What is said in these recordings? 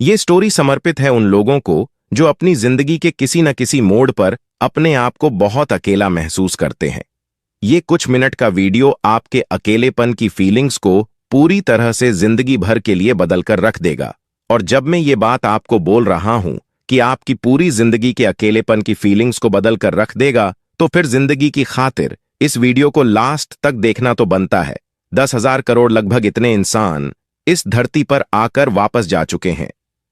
ये स्टोरी समर्पित है उन लोगों को जो अपनी जिंदगी के किसी न किसी मोड़ पर अपने आप को बहुत अकेला महसूस करते हैं। ये कुछ मिनट का वीडियो आपके अकेलेपन की फीलिंग्स को पूरी तरह से जिंदगी भर के लिए बदलकर रख देगा। और जब मैं ये बात आपको बोल रहा हूं कि आपकी पूरी जिंदगी के अकेलेपन की फीलिंग्स को बदलकर रख देगा, तो फिर जिंदगी की खातिर इस वीडियो को लास्ट तक देखना तो बनता है। 10,000 करोड़ लगभग इतने इंसान इस धरती पर आकर वापस जा चुके हैं।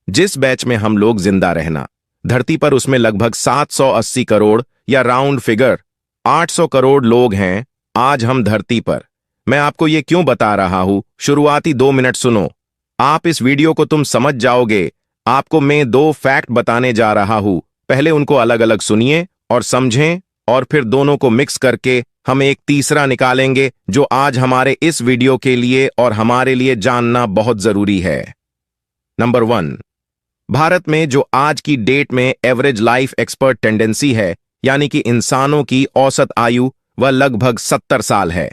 जिस बैच में हम लोग जिंदा रहना, धरती पर उसमें लगभग 780 करोड़ या राउंड फिगर 800 करोड़ लोग हैं आज हम धरती पर। मैं आपको ये क्यों बता रहा हूं, शुरुआती 2 मिनट सुनो। आप इस वीडियो को तुम समझ जाओगे। आपको मैं 2 फैक्ट बताने जा रहा हूं, पहले उनको अलग अलग सुनिए और समझें, और फिर दोनों को मिक्स करके हम एक तीसरा निकालेंगे जो आज हमारे इस वीडियो के लिए और हमारे लिए जानना बहुत जरूरी है। नंबर 1, भारत में जो आज की डेट में एवरेज लाइफ एक्सपर्ट टेंडेंसी है, यानी कि इंसानों की औसत आयु, वह लगभग 70 साल है।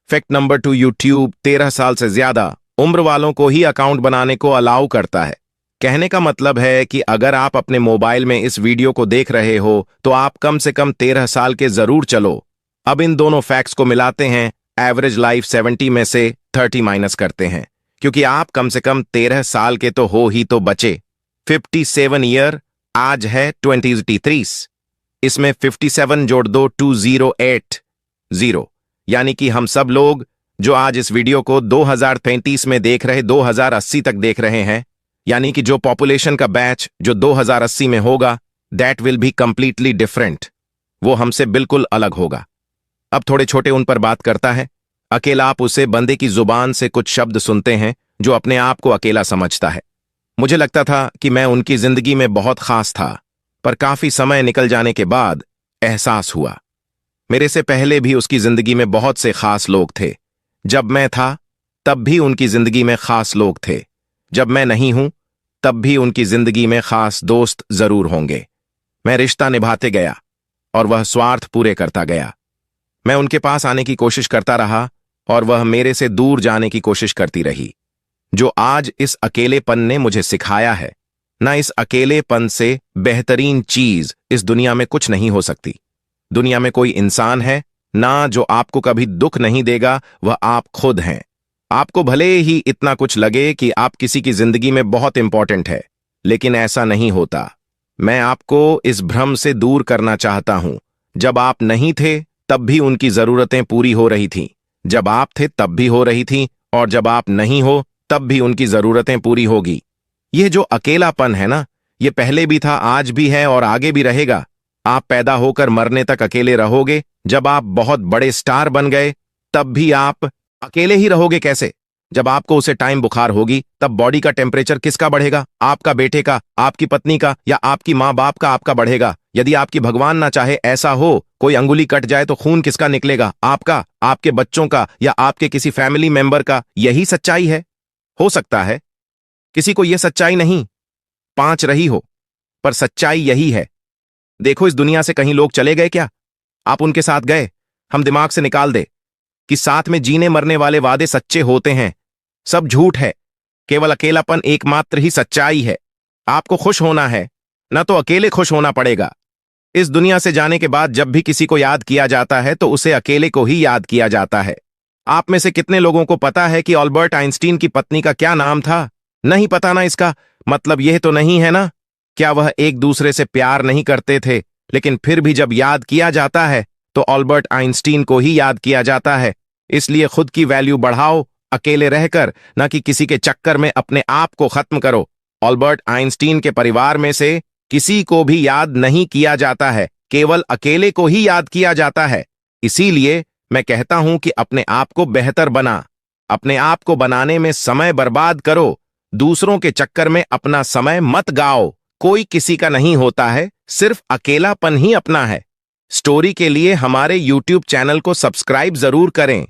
फैक्ट नंबर 2, यूट्यूब 13 साल से ज्यादा उम्र वालों को ही अकाउंट बनाने को अलाउ करता है। कहने का मतलब है कि अगर आप अपने मोबाइल में इस वीडियो को देख रहे हो तो आप कम से कम 13 साल के जरूर चलो। अब इन दोनों फैक्ट्स को मिलाते हैं, एवरेज लाइफ 70 में से 30 माइनस करते हैं, क्योंकि आप कम से कम 13 साल के तो हो ही तो बचे। 57 ईयर आज है 2023, इसमें 57 जोड़ दो 2080, यानी कि हम सब लोग जो आज इस वीडियो को 2033 में देख रहे 2080 तक देख रहे हैं, यानी कि जो पॉपुलेशन का बैच जो 2080 में होगा, that will be completely different. वो हमसे बिल्कुल अलग होगा। अब थोड़े छोटे उन पर बात करता है। अकेला, आप उसे बंदे की जुबान से कुछ शब्द सुनते हैं जो अपने आप को अकेला समझता है। मुझे लगता था कि मैं उनकी जिंदगी में बहुत खास था, पर काफी समय निकल जाने के बाद एहसास हुआ मेरे से पहले भी उसकी जिंदगी में बहुत से खास लोग थे। जब मैं था तब भी उनकी जिंदगी में खास लोग थे। जब मैं नहीं हूं तब भी उनकी जिंदगी में खास दोस्त जरूर होंगे। मैं रिश्ता निभाते गया और वह स्वार्थ पूरे करता गया। मैं उनके पास आने की कोशिश करता रहा और वह मेरे से दूर जाने की कोशिश करती रही। जो आज इस अकेलेपन ने मुझे सिखाया है, ना इस अकेलेपन से बेहतरीन चीज इस दुनिया में कुछ नहीं हो सकती। दुनिया में कोई इंसान है ना जो आपको कभी दुख नहीं देगा, वह आप खुद हैं। आपको भले ही इतना कुछ लगे कि आप किसी की जिंदगी में बहुत इंपॉर्टेंट है, लेकिन ऐसा नहीं होता। मैं आपको इस भ्रम से दूर करना चाहता हूं। जब आप नहीं थे तब भी उनकी जरूरतें पूरी हो रही थीं, जब आप थे तब भी हो रही थीं, और जब आप नहीं हो तब भी उनकी जरूरतें पूरी होगी। यह जो अकेलापन है ना, यह पहले भी था, आज भी है और आगे भी रहेगा। आप पैदा होकर मरने तक अकेले रहोगे। जब आप बहुत बड़े स्टार बन गए तब भी आप अकेले ही रहोगे। कैसे? जब आपको उसे टाइम बुखार होगी तब बॉडी का टेम्परेचर किसका बढ़ेगा? आपका, बेटे का, आपकी पत्नी का, या आपकी माँ बाप का आपका बढ़ेगा। यदि आपकी भगवान ना चाहे ऐसा हो, कोई अंगुली कट जाए तो खून किसका निकलेगा? आपका, आपके बच्चों का, या आपके किसी फैमिली मेंबर का। यही सच्चाई है। हो सकता है किसी को यह सच्चाई नहीं 5 रही हो, पर सच्चाई यही है। देखो, इस दुनिया से कहीं लोग चले गए क्या? आप उनके साथ गए? हम दिमाग से निकाल दे कि साथ में जीने मरने वाले वादे सच्चे होते हैं। सब झूठ है। केवल अकेलापन एकमात्र ही सच्चाई है। आपको खुश होना है ना, तो अकेले खुश होना पड़ेगा। इस दुनिया से जाने के बाद जब भी किसी को याद किया जाता है तो उसे अकेले को ही याद किया जाता है। आप में से कितने लोगों को पता है कि अल्बर्ट आइंस्टीन की पत्नी का क्या नाम था? नहीं पता ना। इसका मतलब यह तो नहीं है ना क्या वह एक दूसरे से प्यार नहीं करते थे, लेकिन फिर भी जब याद किया जाता है तो अल्बर्ट आइंस्टीन को ही याद किया जाता है। इसलिए खुद की वैल्यू बढ़ाओ, अकेले रहकर, ना कि किसी के चक्कर में अपने आप को खत्म करो। अल्बर्ट आइंस्टीन के परिवार में से किसी को भी याद नहीं किया जाता है, केवल अकेले को ही याद किया जाता है। इसीलिए मैं कहता हूं कि अपने आप को बेहतर बना। अपने आप को बनाने में समय बर्बाद करो। दूसरों के चक्कर में अपना समय मत गाओ। कोई किसी का नहीं होता है, सिर्फ अकेलापन ही अपना है। स्टोरी के लिए हमारे YouTube चैनल को सब्सक्राइब जरूर करें।